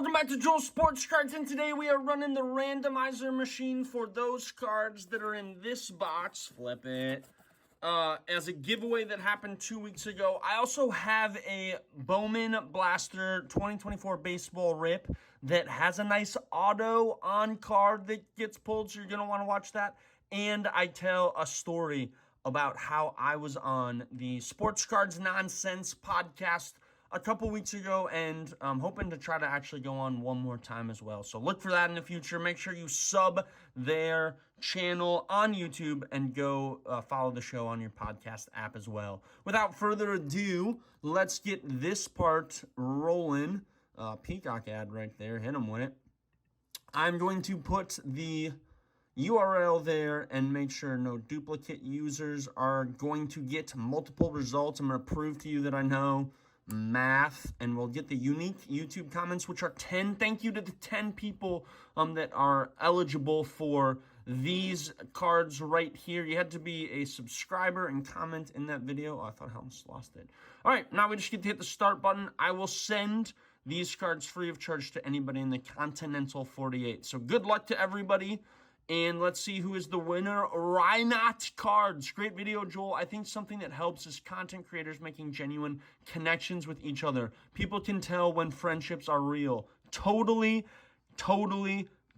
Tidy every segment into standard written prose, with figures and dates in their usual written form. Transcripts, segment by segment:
Welcome back to Joel's Sports Cards, and today we are running the randomizer machine for those cards that are in this box. Flip it. As a giveaway that happened 2 weeks ago. I also have a Bowman Blaster 2024 baseball rip that has a nice auto on card that gets pulled, so you're going to want to watch that. And I tell a story about how I was on the Sports Cards Nonsense podcast a couple weeks ago, and I'm hoping to try to actually go on one more time as well. So look for that in the future. Make sure you sub their channel on YouTube and go follow the show on your podcast app as well. Without further ado, let's get this part rolling. Peacock ad right there. Hit them with it. I'm going to put the URL there and make sure no duplicate users are going to get multiple results. I'm going to prove to you that I know math, and we'll get the unique YouTube comments, which are 10. Thank you to the 10 people that are eligible for these cards right here. You had to be a subscriber and comment in that video. Oh, I thought I almost lost it. All right, now we just get to hit the start button. I will send these cards free of charge to anybody in the Continental 48. So good luck to everybody. And let's see who is the winner. Reinot Cards. Great video, Joel. I think something that helps is content creators making genuine connections with each other. People can tell when friendships are real. Totally.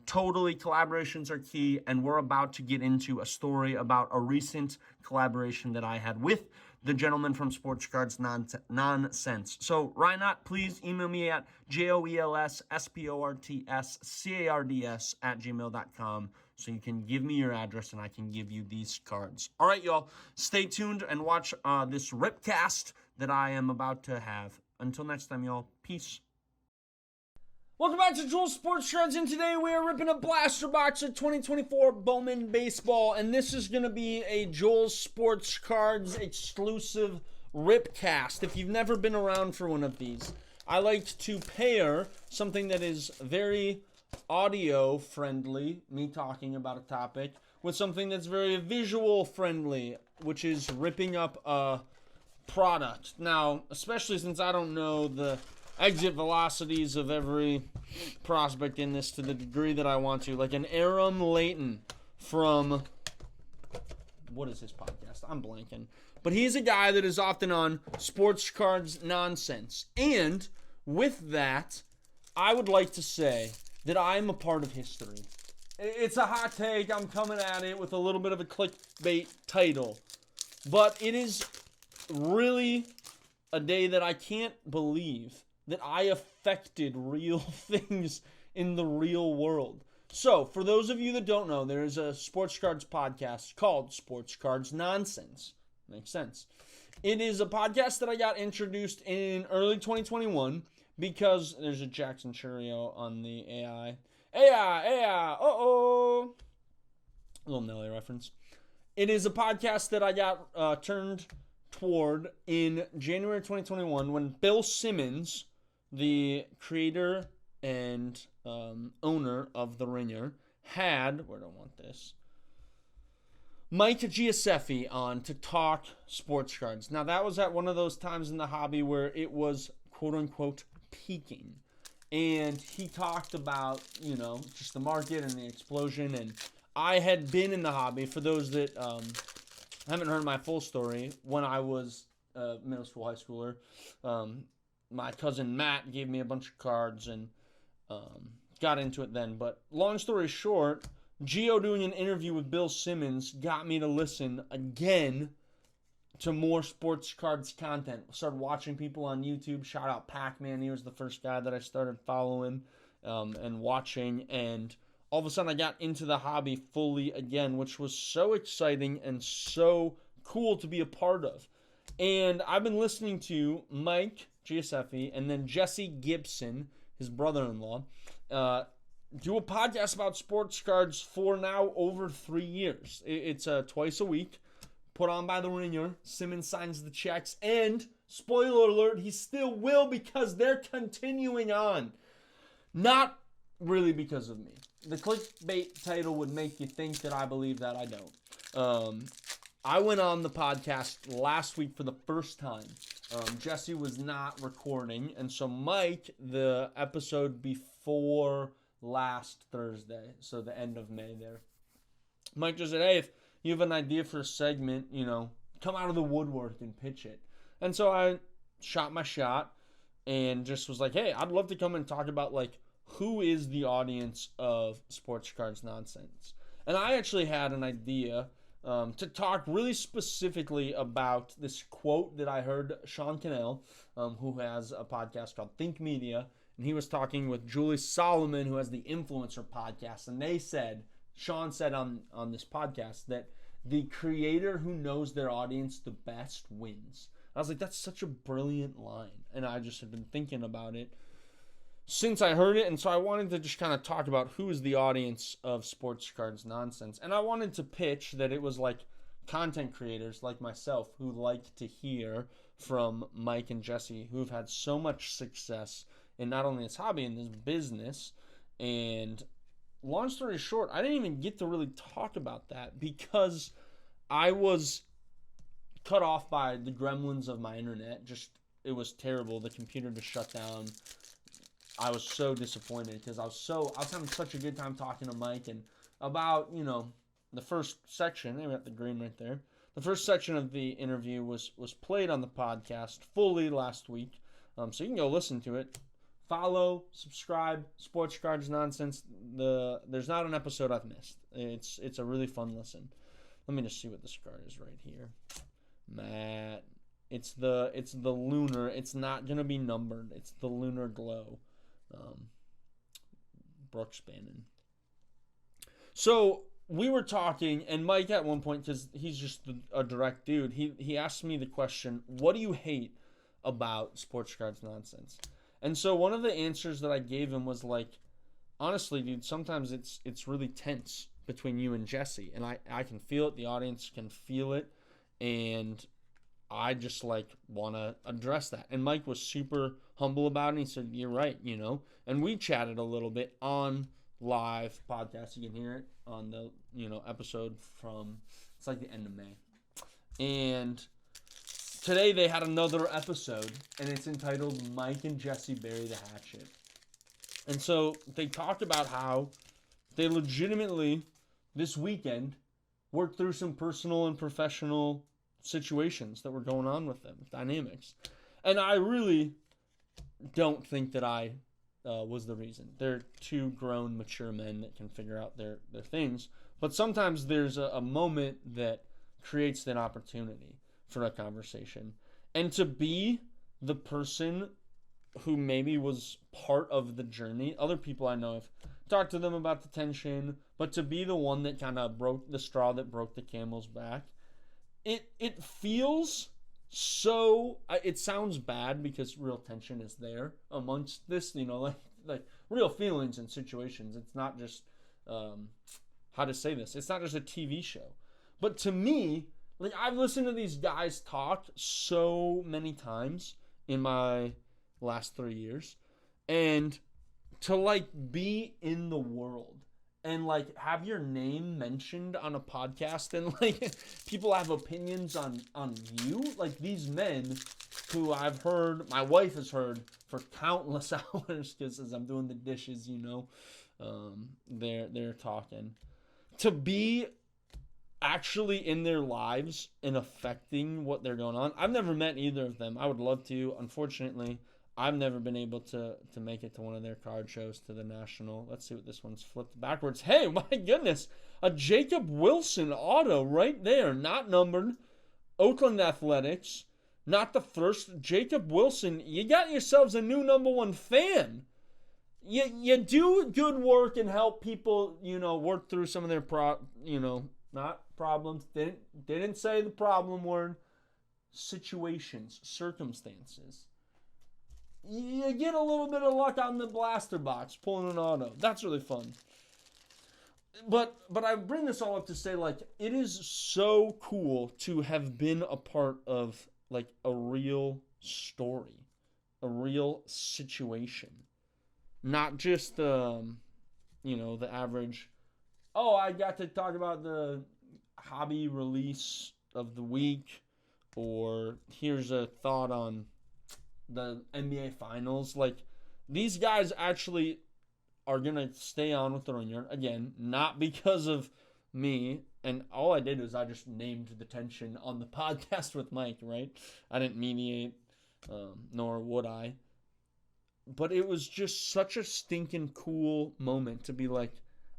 Collaborations are key, and we're about to get into a story about a recent collaboration that I had with the gentleman from Sports Cards Nonsense. So, Reinot, please email me at joelsportscards@gmail.com so you can give me your address and I can give you these cards. All right, y'all, stay tuned and watch this ripcast that I am about to have. Until next time, y'all, peace. Welcome back to Joel's Sports Cards, and today we are ripping a blaster box of 2024 Bowman Baseball, and this is going to be a Joel's Sports Cards exclusive ripcast. If you've never been around for one of these, I like to pair something that is very audio friendly, me talking about a topic, with something that's very visual friendly, which is ripping up a product. Now, especially since I don't know the exit velocities of every prospect in this to the degree that I want to. Like an Aram Layton from, what is his podcast? I'm blanking. But he's a guy that is often on Sports Cards Nonsense. And with that, I would like to say that I'm a part of history. It's a hot take. I'm coming at it with a little bit of a clickbait title. But it is really a day that I can't believe that I affected real things in the real world. So, for those of you that don't know, there is a Sports Cards podcast called Sports Cards Nonsense. Makes sense. It is a podcast that I got introduced in early 2021 because there's a Jackson Churio on the AI. Uh-oh. Little Nelly reference. It is a podcast that I got turned toward in January 2021 when Bill Simmons, the creator and owner of The Ringer, had, where do I want this? Mike Giuseppe on to talk sports cards. Now, that was at one of those times in the hobby where it was, quote-unquote, peaking. And he talked about, just the market and the explosion. And I had been in the hobby, for those that haven't heard my full story, when I was middle school, high schooler. My cousin Matt gave me a bunch of cards and got into it then. But long story short, Gio doing an interview with Bill Simmons got me to listen again to more sports cards content. Started watching people on YouTube. Shout out Pac-Man. He was the first guy that I started following and watching. And all of a sudden I got into the hobby fully again, which was so exciting and so cool to be a part of. And I've been listening to Mike Giuseppe and then Jesse Gibson, his brother-in-law, do a podcast about sports cards for now over 3 years. It's twice a week, put on by The Ringer. Simmons signs the checks, and spoiler alert, he still will because they're continuing on. Not really because of me. The clickbait title would make you think that I believe that. I don't. I went on the podcast last week for the first time, Jesse was not recording, and so Mike, the episode before last Thursday, so the end of May there, Mike just said, hey, if you have an idea for a segment, come out of the woodwork and pitch it. And so I shot my shot and just was like, hey, I'd love to come and talk about, who is the audience of Sports Cards Nonsense. And I actually had an idea to talk really specifically about this quote that I heard Sean Cannell, who has a podcast called Think Media, and he was talking with Julie Solomon, who has the Influencer podcast, and Sean said on this podcast that the creator who knows their audience the best wins. I was like, that's such a brilliant line, and I just had been thinking about it since I heard it, and so I wanted to just kind of talk about who is the audience of Sports Cards Nonsense. And I wanted to pitch that it was content creators like myself who like to hear from Mike and Jesse, who have had so much success in not only this hobby, in this business. And long story short, I didn't even get to really talk about that because I was cut off by the gremlins of my internet. It was terrible. The computer just shut down. I was so disappointed because I was having such a good time talking to Mike, and about, the first section, we got the green right there. The first section of the interview was played on the podcast fully last week. So you can go listen to it. Follow, subscribe, Sports Cards Nonsense. There's not an episode I've missed. It's a really fun listen. Let me just see what this card is right here. Matt. It's the lunar. It's not gonna be numbered. It's the lunar glow. Brooks Bannon. So we were talking, and Mike at one point, because he's just a direct dude, he asked me the question, what do you hate about Sports Cards Nonsense? And so one of the answers that I gave him was honestly, dude, sometimes it's really tense between you and Jesse, and I can feel it, the audience can feel it, and I just want to address that. And Mike was super humble about it, and he said, you're right, and we chatted a little bit on live podcast. You can hear it on the episode from, it's the end of May, and today they had another episode, and it's entitled Mike and Jesse Bury the Hatchet. And so they talked about how they legitimately this weekend worked through some personal and professional situations that were going on with them, dynamics. And I really don't think that I was the reason. They're two grown, mature men that can figure out their things. But sometimes there's a moment that creates that opportunity for a conversation. And to be the person who maybe was part of the journey, other people I know have talked to them about the tension, but to be the one that kind of broke the straw that broke the camel's back, it feels so, it sounds bad because real tension is there amongst this, like real feelings and situations. It's not just, how to say this, it's not just a TV show. But to me, I've listened to these guys talk so many times in my last 3 years, and to be in the world and have your name mentioned on a podcast, and people have opinions on you, these men who I've heard, my wife has heard for countless hours, because as I'm doing the dishes, they're talking, to be actually in their lives and affecting what they're going on. I've never met either of them. I would love to. Unfortunately, I've never been able to make it to one of their card shows, to the National. Let's see what this one's flipped backwards. Hey, my goodness. A Jacob Wilson auto right there. Not numbered. Oakland Athletics. Not the first. Jacob Wilson. You got yourselves a new #1 fan. You do good work and help people, work through some of their not problems. Didn't say the problem word. Situations, circumstances. You get a little bit of luck on the blaster box, pulling an auto. That's really fun. But I bring this all up to say, it is so cool to have been a part of, a real story, a real situation. Not just, the average, I got to talk about the hobby release of the week. or here's a thought on the NBA Finals. Like, these guys actually are going to stay on with the Ringer. Again, not because of me. And all I did was I just named the tension on the podcast with Mike, right? I didn't mediate, nor would I. But it was just such a stinking cool moment to be like,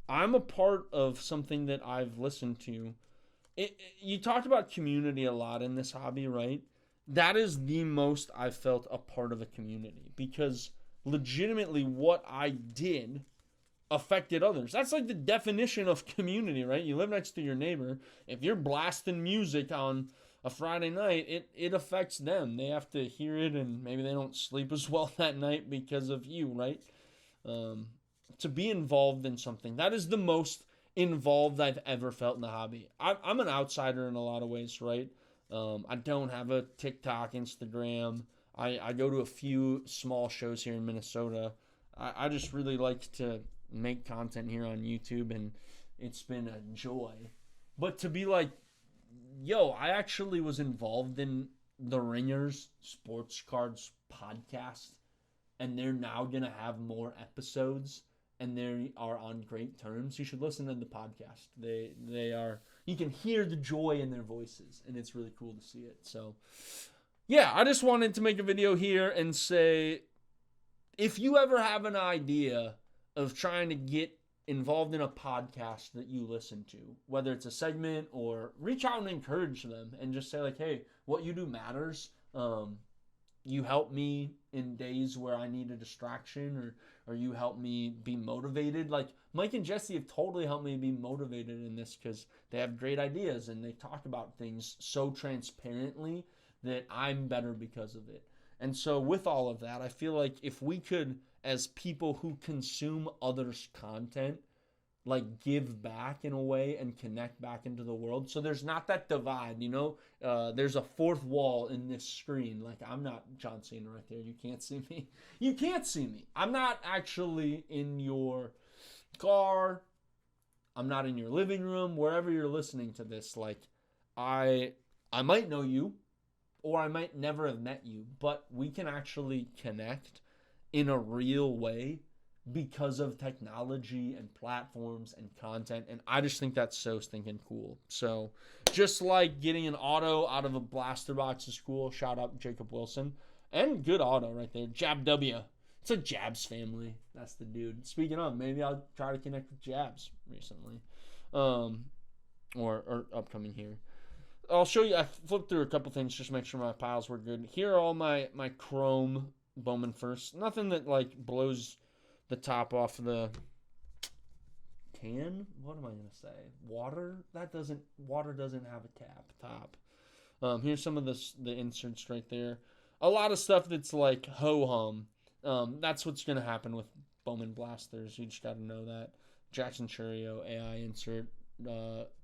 I'm a part of something that I've listened to. You talked about community a lot in this hobby, right? That is the most I've felt a part of a community, because legitimately what I did affected others. That's like the definition of community, right? You live next to your neighbor. If you're blasting music on a Friday night, it affects them. They have to hear it, and maybe they don't sleep as well that night because of you, right? To be involved in something, that is the most involved I've ever felt in the hobby. I'm an outsider in a lot of ways, right? I don't have a TikTok, Instagram. I go to a few small shows here in Minnesota. I just really like to make content here on YouTube, and it's been a joy. But to be like, yo, I actually was involved in the Ringers Sports Cards podcast, and they're now going to have more episodes, and they are on great terms. You should listen to the podcast. They are, you can hear the joy in their voices, and it's really cool to see it. So, yeah, I just wanted to make a video here and say, if you ever have an idea of trying to get involved in a podcast that you listen to, whether it's a segment, or reach out and encourage them and just say like, hey, what you do matters. You help me in days where I need a distraction, or you help me be motivated. Like Mike and Jesse have totally helped me be motivated in this, because they have great ideas and they talk about things so transparently that I'm better because of it. And so with all of that, I feel like if we could, as people who consume others' content, like give back in a way and connect back into the world. So there's not that divide, there's a fourth wall in this screen. Like, I'm not John Cena right there. You can't see me. You can't see me. I'm not actually in your car. I'm not in your living room, wherever you're listening to this. Like, I might know you, or I might never have met you, but we can actually connect in a real way because of technology and platforms and content. And I just think that's so stinking cool. So just like getting an auto out of a blaster box is cool. Shout out Jacob Wilson. And good auto right there. Jab W. It's a Jabs family. That's the dude. Speaking of, maybe I'll try to connect with Jabs recently. Or upcoming here. I'll show you. I flipped through a couple things just to make sure my piles were good. Here are all my chrome Bowman first. Nothing that like blows the top off the can. What am I gonna say? Water? Water doesn't have a top. Here's some of the inserts right there. A lot of stuff that's like ho hum. That's what's gonna happen with Bowman blasters. You just gotta know that. Jackson Churio AI insert.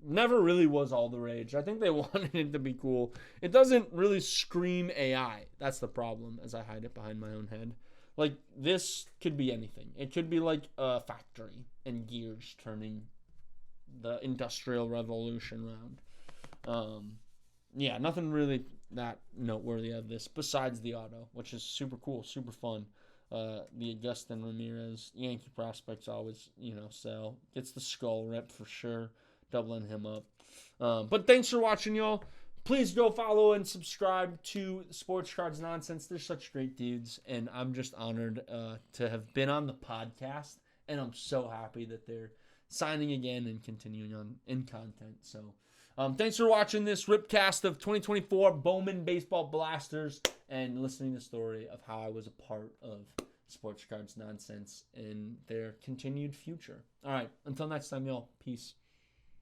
Never really was all the rage. I think they wanted it to be cool. It doesn't really scream AI. That's the problem, as I hide it behind my own head. Like, this could be anything. It could be like a factory and gears turning the Industrial Revolution round. Yeah, nothing really that noteworthy of this besides the auto, which is super cool, super fun. The Agustin Ramirez Yankee prospects always, sell. Gets the skull rip for sure, doubling him up. But thanks for watching, y'all. Please go follow and subscribe to Sports Cards Nonsense. They're such great dudes, and I'm just honored to have been on the podcast, and I'm so happy that they're signing again and continuing on in content. So thanks for watching this Ripcast of 2024 Bowman Baseball Blasters and listening to the story of how I was a part of Sports Cards Nonsense and their continued future. All right, until next time, y'all. Peace.